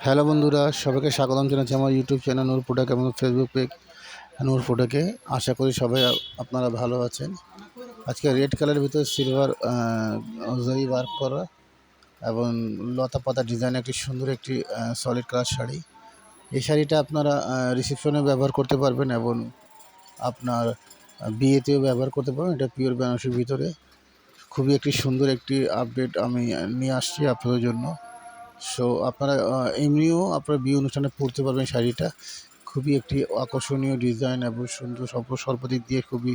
Hello বন্ধুরা, সবাইকে স্বাগতম জানাচ্ছি আমার ইউটিউব চ্যানেল নূর প্রোডাক্ট এবং ফেসবুক পেজ নূর প্রোডাক্টে। আশা করি সবাই আপনারা ভালো আছেন। আজকে রেড কালারের ভিতরে সিলভার জরি ওয়ার্ক করা এবং লতা পাতা ডিজাইন একটি সুন্দর একটি সলিড কালার শাড়ি। এই শাড়িটা আপনারা রিসেপশনে ব্যবহার করতে পারবেন এবং আপনার বিয়েতেও ব্যবহার করতে পারবেন। এটা পিওর বেনারসির ভিতরে খুবই একটি সুন্দর একটি আপডেট আমি নিয়ে আসছি আপনাদের জন্য। সো আপনারা এমনিও আপনারা বিয়ে অনুষ্ঠানে পরতে পারবেন। শাড়িটা খুবই একটি আকর্ষণীয় ডিজাইন এবং সুন্দর সর্বদিক দিয়ে খুবই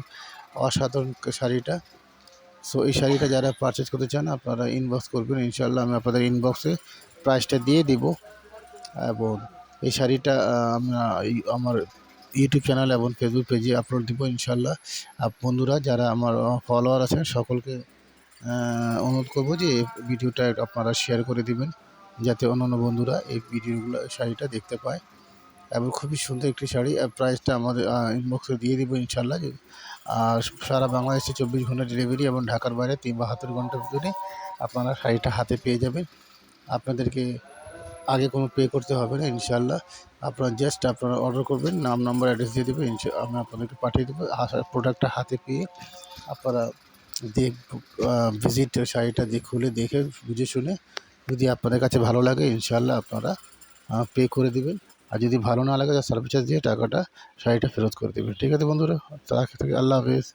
অসাধারণ শাড়িটা। সো এই শাড়িটা যারা পারচেজ করতে চান আপনারা ইনবক্স করবেন, ইনশাআল্লাহ আমি আপনাদের ইনবক্সে প্রাইসটা দিয়ে দিব। এবং এই শাড়িটা আমরা আমার ইউটিউব চ্যানেল এবং ফেসবুক পেজে আপলোড দিব ইনশাআল্লাহ। বন্ধুরা যারা আমার ফলোয়ার আছেন সকলকে অনুরোধ করবো যে এই ভিডিওটা আপনারা শেয়ার করে দিবেন, যাতে অন্যান্য বন্ধুরা এই ভিডিওগুলো শাড়িটা দেখতে পায়। এবং খুবই সুন্দর একটি শাড়ি। প্রাইসটা আমাদের ইনবক্সে দিয়ে দিব ইনশাআল্লাহ। আর সারা বাংলাদেশে 24 ঘন্টা ডেলিভারি এবং ঢাকার বাইরে 72 ঘন্টার ভিতরে আপনারা শাড়িটা হাতে পেয়ে যাবেন। আপনাদেরকে আগে কোনো পে করতে হবে না ইনশাআল্লাহ। আপনারা জাস্ট আপনারা অর্ডার করবেন, নাম নাম্বার অ্যাড্রেস দিয়ে দেবেন, আমি আপনাদেরকে পাঠিয়ে দেবো। প্রোডাক্টটা হাতে পেয়ে আপনারা ভিজিট শাড়িটা খুলে দেখে বুঝে শুনে যদি আপনাদের কাছে ভালো লাগে ইনশাআল্লাহ আপনারা পে করে দেবেন। আর যদি ভালো না লাগে সার্ভিস চার্জ দিয়ে টাকাটা শাড়িটা ফেরত করে দেবেন। ঠিক আছে বন্ধুরা, আল্লাহ হাফেজ।